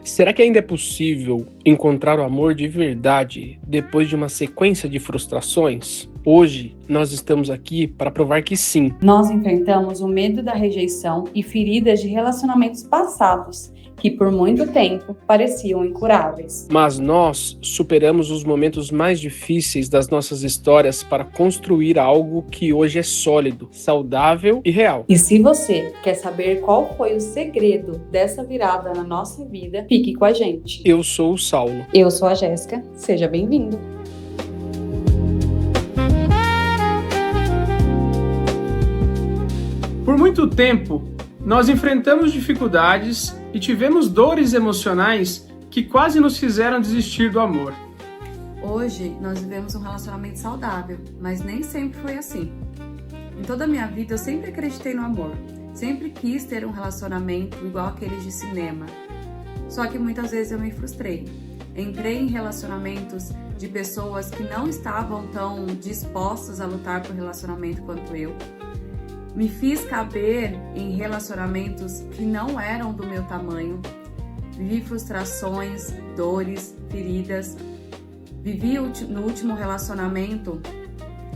Será que ainda é possível encontrar o amor de verdade depois de uma sequência de frustrações? Hoje, nós estamos aqui para provar que sim. Nós enfrentamos o medo da rejeição e feridas de relacionamentos passados, que por muito tempo pareciam incuráveis. Mas nós superamos os momentos mais difíceis das nossas histórias para construir algo que hoje é sólido, saudável e real. E se você quer saber qual foi o segredo dessa virada na nossa vida, fique com a gente. Eu sou o Saulo. Eu sou a Jéssica, seja bem-vindo. Por muito tempo, nós enfrentamos dificuldades e tivemos dores emocionais que quase nos fizeram desistir do amor. Hoje, nós vivemos um relacionamento saudável, mas nem sempre foi assim. Em toda a minha vida, eu sempre acreditei no amor. Sempre quis ter um relacionamento igual aqueles de cinema. Só que muitas vezes eu me frustrei. Entrei em relacionamentos de pessoas que não estavam tão dispostas a lutar por relacionamento quanto eu. Me fiz caber em relacionamentos que não eram do meu tamanho. Vivi frustrações, dores, feridas. Vivi no último relacionamento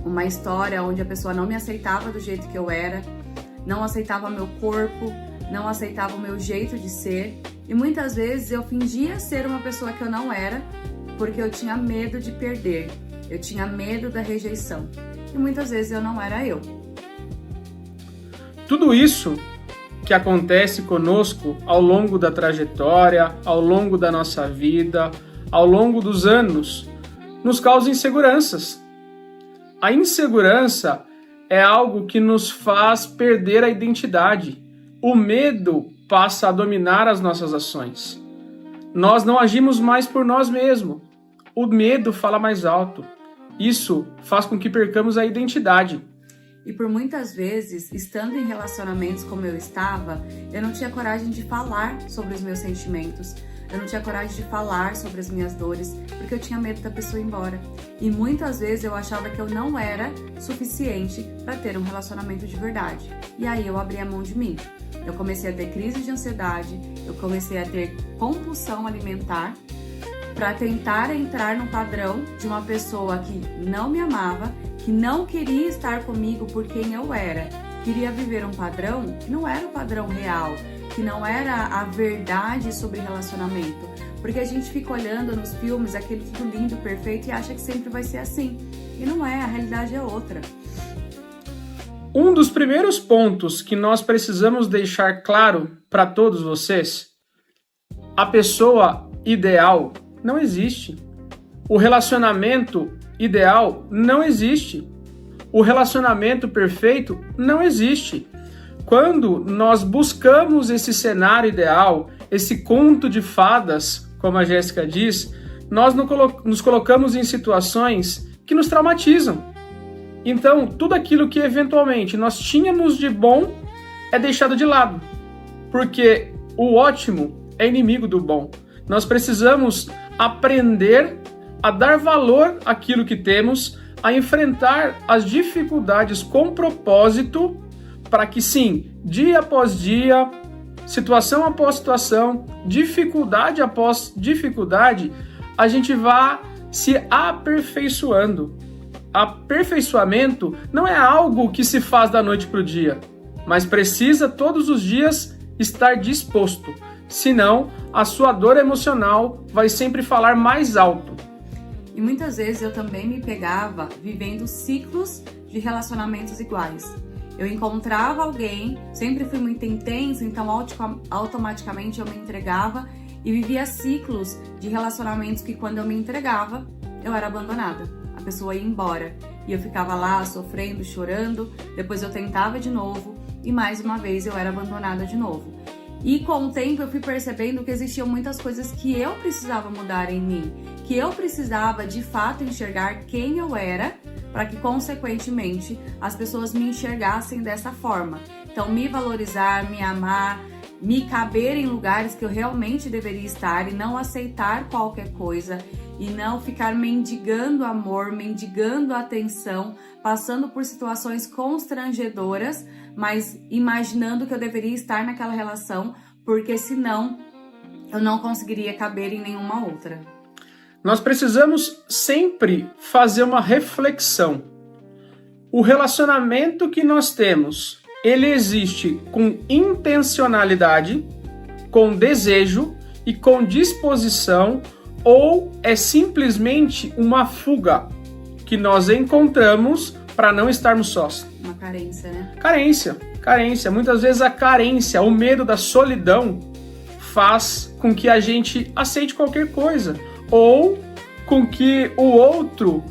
uma história onde a pessoa não me aceitava do jeito que eu era, não aceitava meu corpo, não aceitava o meu jeito de ser. E muitas vezes eu fingia ser uma pessoa que eu não era, porque eu tinha medo de perder, eu tinha medo da rejeição. E muitas vezes eu não era eu. Tudo isso que acontece conosco ao longo da trajetória, ao longo da nossa vida, ao longo dos anos, nos causa inseguranças. A insegurança é algo que nos faz perder a identidade. O medo passa a dominar as nossas ações. Nós não agimos mais por nós mesmos. O medo fala mais alto. Isso faz com que percamos a identidade. E por muitas vezes, estando em relacionamentos como eu estava, eu não tinha coragem de falar sobre os meus sentimentos. Eu não tinha coragem de falar sobre as minhas dores, porque eu tinha medo da pessoa ir embora. E muitas vezes eu achava que eu não era suficiente para ter um relacionamento de verdade. E aí eu abri a mão de mim. Eu comecei a ter crise de ansiedade, eu comecei a ter compulsão alimentar para tentar entrar no padrão de uma pessoa que não me amava, que não queria estar comigo por quem eu era. Queria viver um padrão que não era o padrão real, que não era a verdade sobre relacionamento. Porque a gente fica olhando nos filmes aquele tudo lindo, perfeito e acha que sempre vai ser assim. E não é, a realidade é outra. Um dos primeiros pontos que nós precisamos deixar claro para todos vocês: a pessoa ideal não existe. O relacionamento ideal não existe. O relacionamento perfeito não existe. Quando nós buscamos esse cenário ideal, esse conto de fadas, como a Jéssica diz, nós nos colocamos em situações que nos traumatizam. Então, tudo aquilo que eventualmente nós tínhamos de bom é deixado de lado, porque o ótimo é inimigo do bom. Nós precisamos aprender a dar valor àquilo que temos, a enfrentar as dificuldades com propósito, para que sim, dia após dia, situação após situação, dificuldade após dificuldade, a gente vá se aperfeiçoando. Aperfeiçoamento não é algo que se faz da noite para o dia, mas precisa todos os dias estar disposto. Senão, a sua dor emocional vai sempre falar mais alto. E muitas vezes eu também me pegava vivendo ciclos de relacionamentos iguais. Eu encontrava alguém, sempre fui muito intensa, então automaticamente eu me entregava e vivia ciclos de relacionamentos que quando eu me entregava, eu era abandonada. A pessoa ia embora e eu ficava lá sofrendo, chorando, depois eu tentava de novo e mais uma vez eu era abandonada de novo. E com o tempo eu fui percebendo que existiam muitas coisas que eu precisava mudar em mim, que eu precisava de fato enxergar quem eu era, para que consequentemente as pessoas me enxergassem dessa forma. Então me valorizar, me amar, me caber em lugares que eu realmente deveria estar e não aceitar qualquer coisa e não ficar mendigando amor, mendigando atenção, passando por situações constrangedoras, mas imaginando que eu deveria estar naquela relação, porque senão eu não conseguiria caber em nenhuma outra. Nós precisamos sempre fazer uma reflexão. O relacionamento que nós temos, ele existe com intencionalidade, com desejo e com disposição, ou é simplesmente uma fuga que nós encontramos para não estarmos sós? Uma carência, né? Carência. Muitas vezes a carência, o medo da solidão faz com que a gente aceite qualquer coisa, ou com que o outro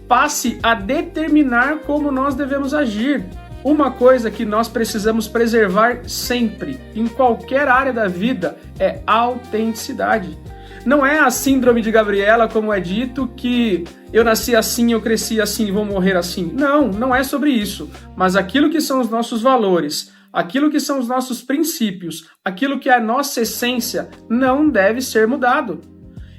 passe a determinar como nós devemos agir. Uma coisa que nós precisamos preservar sempre, em qualquer área da vida, é a autenticidade. Não é a síndrome de Gabriela, como é dito, que eu nasci assim, eu cresci assim, vou morrer assim. Não é sobre isso. Mas aquilo que são os nossos valores, aquilo que são os nossos princípios, aquilo que é a nossa essência, não deve ser mudado.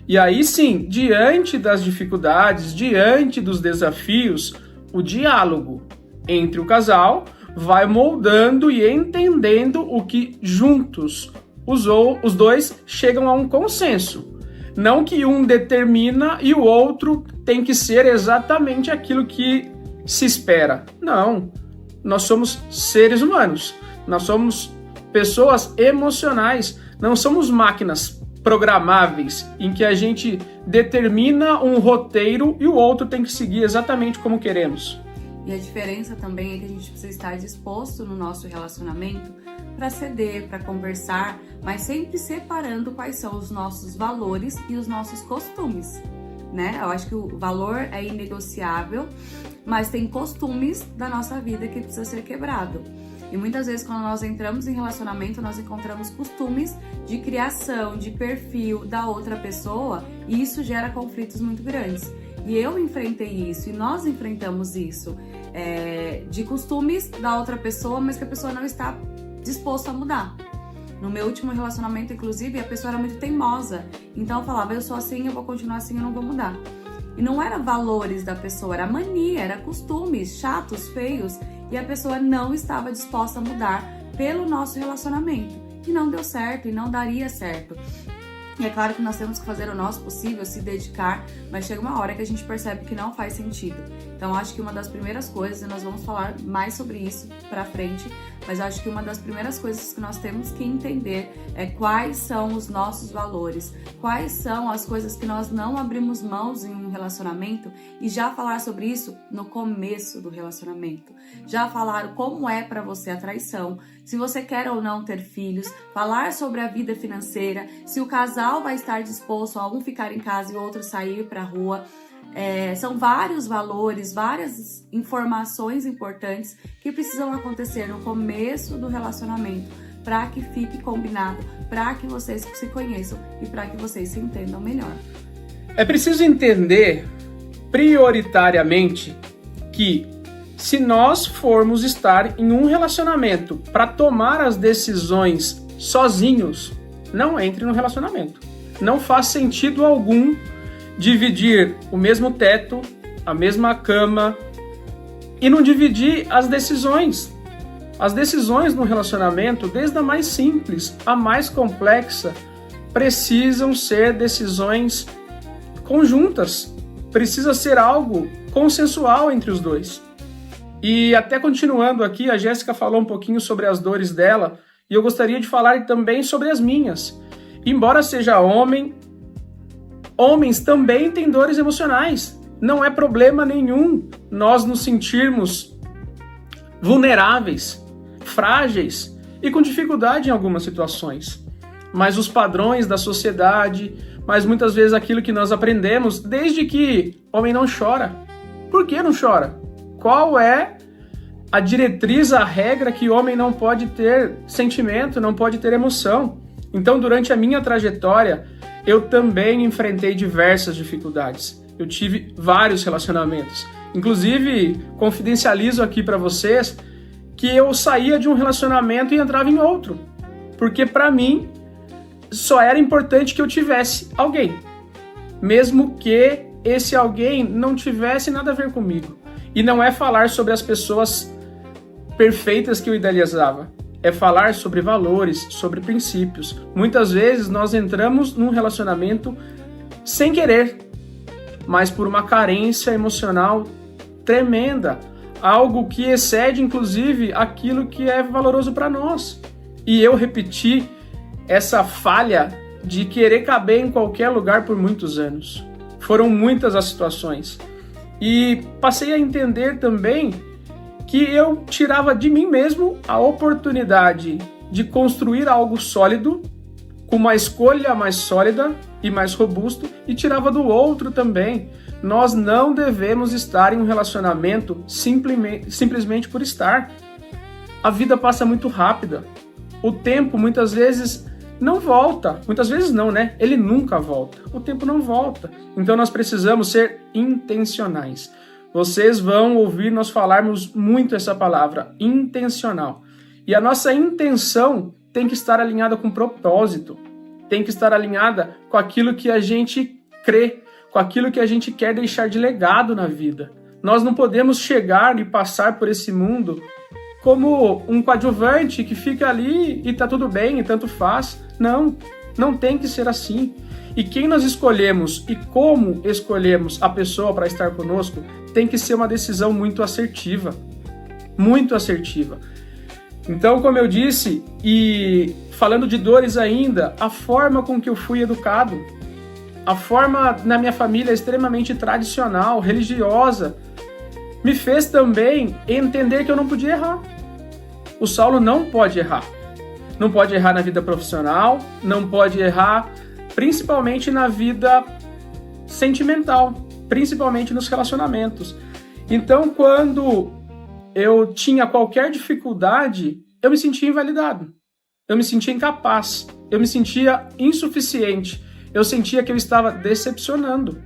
E aí sim, diante das dificuldades, diante dos desafios, o diálogo entre o casal vai moldando e entendendo o que juntos os dois chegam a um consenso. Não que um determina e o outro tem que ser exatamente aquilo que se espera. Não. Nós somos seres humanos. Nós somos pessoas emocionais. Não somos máquinas programáveis em que a gente determina um roteiro e o outro tem que seguir exatamente como queremos. E a diferença também é que a gente precisa estar disposto no nosso relacionamento para ceder, para conversar, mas sempre separando quais são os nossos valores e os nossos costumes, né? Eu acho que o valor é inegociável, mas tem costumes da nossa vida que precisa ser quebrado. E muitas vezes quando nós entramos em relacionamento, nós encontramos costumes de criação, de perfil da outra pessoa, e isso gera conflitos muito grandes. E eu enfrentei isso, e nós enfrentamos isso, de costumes da outra pessoa, mas que a pessoa não está disposta a mudar. No meu último relacionamento, inclusive, a pessoa era muito teimosa. Então eu falava, eu sou assim, eu vou continuar assim, eu não vou mudar. E não era valores da pessoa, era mania, era costumes chatos, feios, e a pessoa não estava disposta a mudar pelo nosso relacionamento. E não deu certo, e não daria certo. E é claro que nós temos que fazer o nosso possível, se dedicar, mas chega uma hora que a gente percebe que não faz sentido. Então acho que uma das primeiras coisas, e nós vamos falar mais sobre isso pra frente, mas acho que uma das primeiras coisas que nós temos que entender é quais são os nossos valores, quais são as coisas que nós não abrimos mãos em um relacionamento, e já falar sobre isso no começo do relacionamento. Já falar como é pra você a traição, se você quer ou não ter filhos, falar sobre a vida financeira, se o casal vai estar disposto a um ficar em casa e o outro sair pra rua. São vários valores, várias informações importantes que precisam acontecer no começo do relacionamento para que fique combinado, para que vocês se conheçam e para que vocês se entendam melhor. É preciso entender prioritariamente que se nós formos estar em um relacionamento para tomar as decisões sozinhos, não entre no relacionamento. Não faz sentido algum dividir o mesmo teto, a mesma cama e não dividir as decisões. As decisões no relacionamento, desde a mais simples à mais complexa, precisam ser decisões conjuntas. Precisa ser algo consensual entre os dois. E até continuando aqui, a Jéssica falou um pouquinho sobre as dores dela e eu gostaria de falar também sobre as minhas. Embora seja homem, homens também têm dores emocionais. Não é problema nenhum nós nos sentirmos vulneráveis, frágeis e com dificuldade em algumas situações. Mas os padrões da sociedade, mas muitas vezes aquilo que nós aprendemos desde que homem não chora. Por que não chora? Qual é a diretriz, a regra que homem não pode ter sentimento, não pode ter emoção? Então, durante a minha trajetória, eu também enfrentei diversas dificuldades. Eu tive vários relacionamentos. Inclusive, confidencializo aqui para vocês que eu saía de um relacionamento e entrava em outro. Porque para mim, só era importante que eu tivesse alguém. Mesmo que esse alguém não tivesse nada a ver comigo. E não é falar sobre as pessoas perfeitas que eu idealizava. é falar sobre valores, sobre princípios. Muitas vezes nós entramos num relacionamento sem querer, mas por uma carência emocional tremenda, algo que excede inclusive aquilo que é valoroso para nós. E eu repeti essa falha de querer caber em qualquer lugar por muitos anos. Foram muitas as situações. E passei a entender também que eu tirava de mim mesmo a oportunidade de construir algo sólido, com uma escolha mais sólida e mais robusto, e tirava do outro também. Nós não devemos estar em um relacionamento simplesmente por estar. A vida passa muito rápida. O tempo muitas vezes não volta. Muitas vezes não, né? Ele nunca volta. O tempo não volta. Então nós precisamos ser intencionais. Vocês vão ouvir nós falarmos muito essa palavra, intencional. E a nossa intenção tem que estar alinhada com propósito. Tem que estar alinhada com aquilo que a gente crê, com aquilo que a gente quer deixar de legado na vida. Nós não podemos chegar e passar por esse mundo como um coadjuvante que fica ali e tá tudo bem e tanto faz. Não tem que ser assim. E quem nós escolhemos e como escolhemos a pessoa para estar conosco tem que ser uma decisão muito assertiva. Muito assertiva. Então, como eu disse, e falando de dores ainda, a forma com que eu fui educado, a forma na minha família extremamente tradicional, religiosa, me fez também entender que eu não podia errar. O Saulo não pode errar. Não pode errar na vida profissional, não pode errar principalmente na vida sentimental, principalmente nos relacionamentos. Então, quando eu tinha qualquer dificuldade, eu me sentia invalidado, eu me sentia incapaz, eu me sentia insuficiente, eu sentia que eu estava decepcionando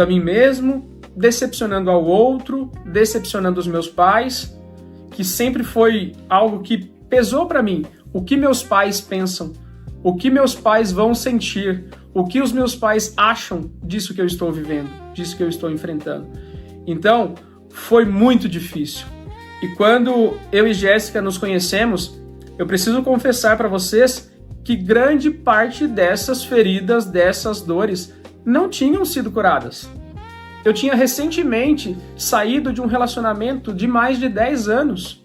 a mim mesmo, decepcionando ao outro, decepcionando os meus pais, que sempre foi algo que pesou para mim. O que meus pais pensam, o que meus pais vão sentir, o que os meus pais acham disso que eu estou vivendo, disso que eu estou enfrentando. Então, foi muito difícil. E quando eu e Jéssica nos conhecemos, eu preciso confessar para vocês que grande parte dessas feridas, dessas dores, não tinham sido curadas. Eu tinha recentemente saído de um relacionamento de mais de 10 anos.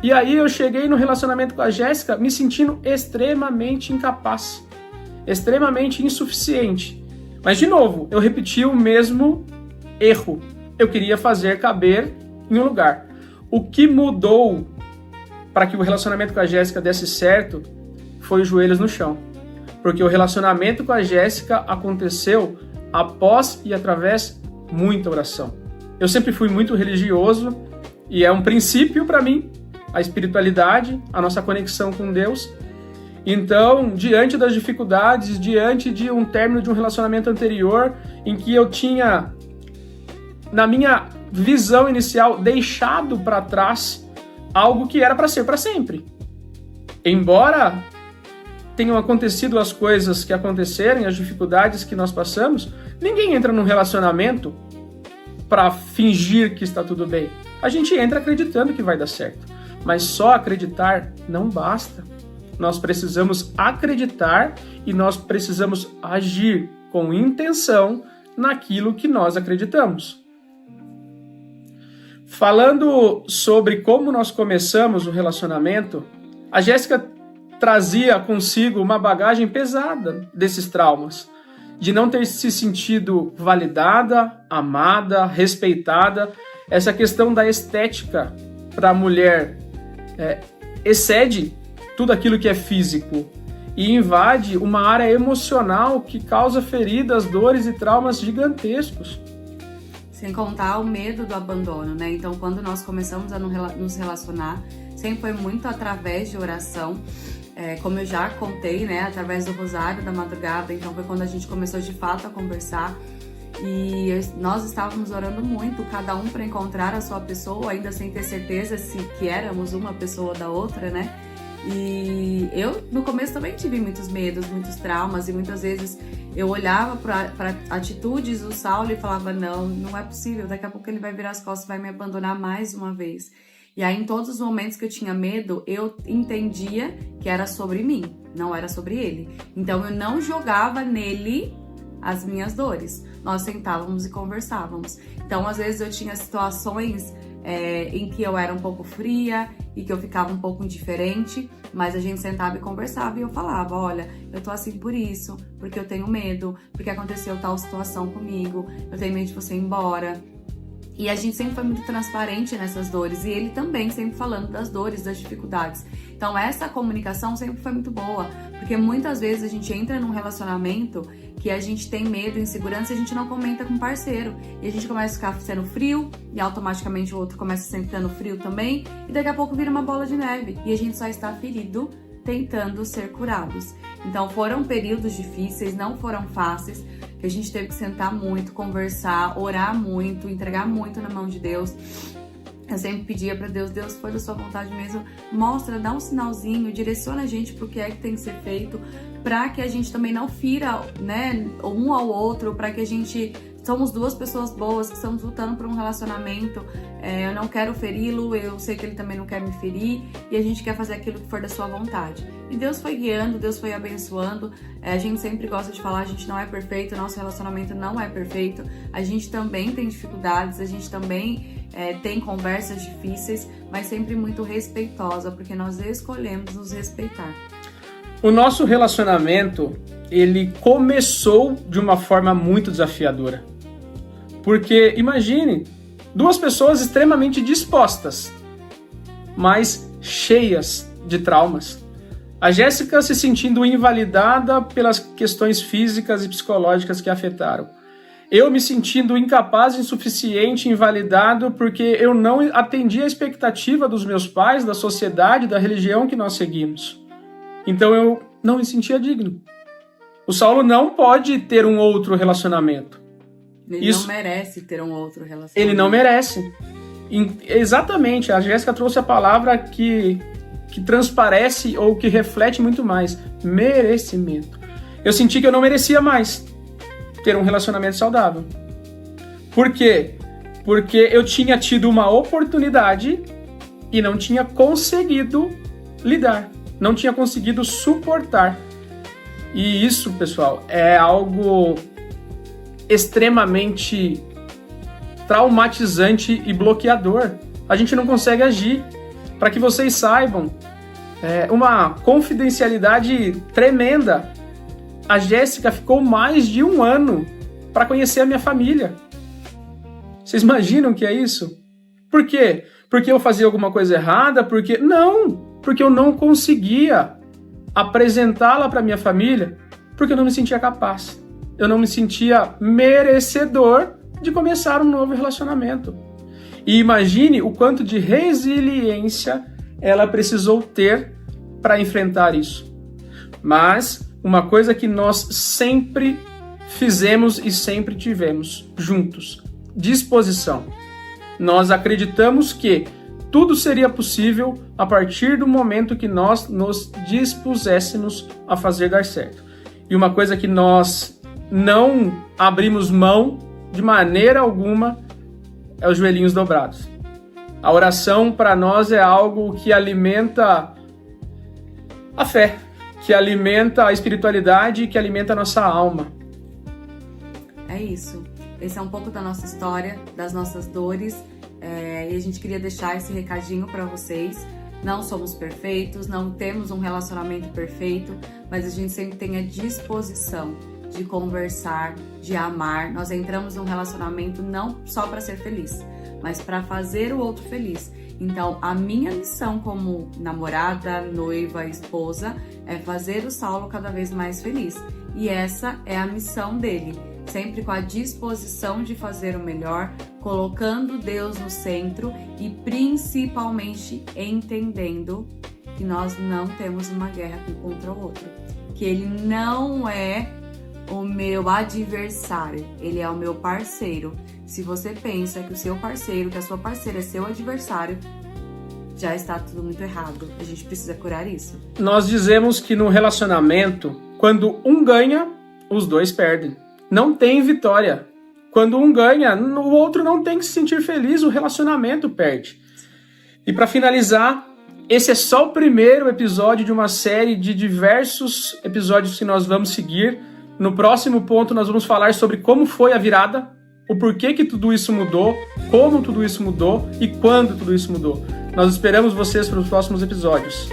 E aí eu cheguei no relacionamento com a Jéssica me sentindo extremamente incapaz, extremamente insuficiente. Mas, de novo, eu repeti o mesmo erro. Eu queria fazer caber em um lugar. O que mudou para que o relacionamento com a Jéssica desse certo foi os joelhos no chão. Porque o relacionamento com a Jéssica aconteceu após e através muita oração. Eu sempre fui muito religioso e é um princípio para mim, a espiritualidade, a nossa conexão com Deus. Então, diante das dificuldades, diante de um término de um relacionamento anterior, em que eu tinha, na minha visão inicial, deixado para trás algo que era para ser para sempre. Embora tenham acontecido as coisas que aconteceram, as dificuldades que nós passamos, ninguém entra num relacionamento para fingir que está tudo bem. A gente entra acreditando que vai dar certo. Mas só acreditar não basta. Nós precisamos acreditar e nós precisamos agir com intenção naquilo que nós acreditamos. Falando sobre como nós começamos o relacionamento, a Jéssica trazia consigo uma bagagem pesada desses traumas, de não ter se sentido validada, amada, respeitada. Essa questão da estética para a mulher excede tudo aquilo que é físico e invade uma área emocional que causa feridas, dores e traumas gigantescos. Sem contar o medo do abandono, né? Então, quando nós começamos a nos relacionar, sempre foi muito através de oração. Como eu já contei, né? Através do rosário da madrugada. Então, foi quando a gente começou de fato a conversar. E nós estávamos orando muito, cada um para encontrar a sua pessoa, ainda sem ter certeza se que éramos uma pessoa da outra, né? E eu, no começo, também tive muitos medos, muitos traumas, e muitas vezes eu olhava para atitudes do Saulo e falava, não é possível, daqui a pouco ele vai virar as costas e vai me abandonar mais uma vez. E aí, em todos os momentos que eu tinha medo, eu entendia que era sobre mim, não era sobre ele. Então, eu não jogava nele as minhas dores. Nós sentávamos e conversávamos. Então, às vezes, eu tinha situações em que eu era um pouco fria e que eu ficava um pouco indiferente, mas a gente sentava e conversava e eu falava, olha, eu tô assim por isso, porque eu tenho medo, porque aconteceu tal situação comigo, eu tenho medo de você ir embora. E a gente sempre foi muito transparente nessas dores, e ele também sempre falando das dores, das dificuldades. Então essa comunicação sempre foi muito boa, porque muitas vezes a gente entra num relacionamento que a gente tem medo, insegurança, e a gente não comenta com o parceiro. E a gente começa a ficar sendo frio, e automaticamente o outro começa sempre sendo frio também, e daqui a pouco vira uma bola de neve, e a gente só está ferido, tentando ser curados. Então foram períodos difíceis, não foram fáceis, que a gente teve que sentar muito, conversar, orar muito, entregar muito na mão de Deus. Eu sempre pedia para Deus, Deus, foi da sua vontade mesmo, mostra, dá um sinalzinho, direciona a gente pro que é que tem que ser feito, para que a gente também não fira, né, um ao outro, para que a gente... Somos duas pessoas boas que estamos lutando por um relacionamento. Eu não quero feri-lo, eu sei que ele também não quer me ferir, e a gente quer fazer aquilo que for da sua vontade. E Deus foi guiando, Deus foi abençoando. A gente sempre gosta de falar, a gente não é perfeito, nosso relacionamento não é perfeito. A gente também tem dificuldades, a gente também tem conversas difíceis, mas sempre muito respeitosa, porque nós escolhemos nos respeitar. O nosso relacionamento, ele começou de uma forma muito desafiadora. Porque, imagine, duas pessoas extremamente dispostas, mas cheias de traumas. A Jéssica se sentindo invalidada pelas questões físicas e psicológicas que a afetaram. Eu me sentindo incapaz, insuficiente, invalidado, porque eu não atendi a expectativa dos meus pais, da sociedade, da religião que nós seguimos. Então eu não me sentia digno. O Saulo não pode ter um outro relacionamento. Ele não merece ter um outro relacionamento. Ele não merece. Exatamente, a Jéssica trouxe a palavra que transparece ou que reflete muito mais. Merecimento. Eu senti que eu não merecia mais ter um relacionamento saudável. Por quê? Porque eu tinha tido uma oportunidade e não tinha conseguido lidar. Não tinha conseguido suportar. E isso, pessoal, é algo extremamente traumatizante e bloqueador. A gente não consegue agir. Para que vocês saibam, uma confidencialidade tremenda. A Jéssica ficou mais de 1 ano para conhecer a minha família. Vocês imaginam o que é isso? Por quê? Porque eu fazia alguma coisa errada? Porque eu não conseguia apresentá-la para minha família, porque eu não me sentia capaz. Eu não me sentia merecedor de começar um novo relacionamento. E imagine o quanto de resiliência ela precisou ter para enfrentar isso. Mas uma coisa que nós sempre fizemos e sempre tivemos juntos: disposição. Nós acreditamos que tudo seria possível a partir do momento que nós nos dispuséssemos a fazer dar certo. E uma coisa que nós não abrimos mão de maneira alguma é os joelhinhos dobrados. A oração para nós é algo que alimenta a fé, que alimenta a espiritualidade e que alimenta a nossa alma. É isso. Esse é um pouco da nossa história, das nossas dores. E a gente queria deixar esse recadinho para vocês. Não somos perfeitos, não temos um relacionamento perfeito, mas a gente sempre tem a disposição de conversar, de amar. Nós entramos num relacionamento não só para ser feliz, mas para fazer o outro feliz. Então, a minha missão como namorada, noiva, esposa é fazer o Saulo cada vez mais feliz. E essa é a missão dele. Sempre com a disposição de fazer o melhor, colocando Deus no centro e principalmente entendendo que nós não temos uma guerra um contra o outro. Que ele não é o meu adversário, ele é o meu parceiro. Se você pensa que o seu parceiro, que a sua parceira é seu adversário, já está tudo muito errado. A gente precisa curar isso. Nós dizemos que no relacionamento, quando um ganha, os dois perdem. Não tem vitória. Quando um ganha, o outro não tem que se sentir feliz, o relacionamento perde. E para finalizar, esse é só o primeiro episódio de uma série de diversos episódios que nós vamos seguir. No próximo ponto nós vamos falar sobre como foi a virada, o porquê que tudo isso mudou, como tudo isso mudou e quando tudo isso mudou. Nós esperamos vocês para os próximos episódios.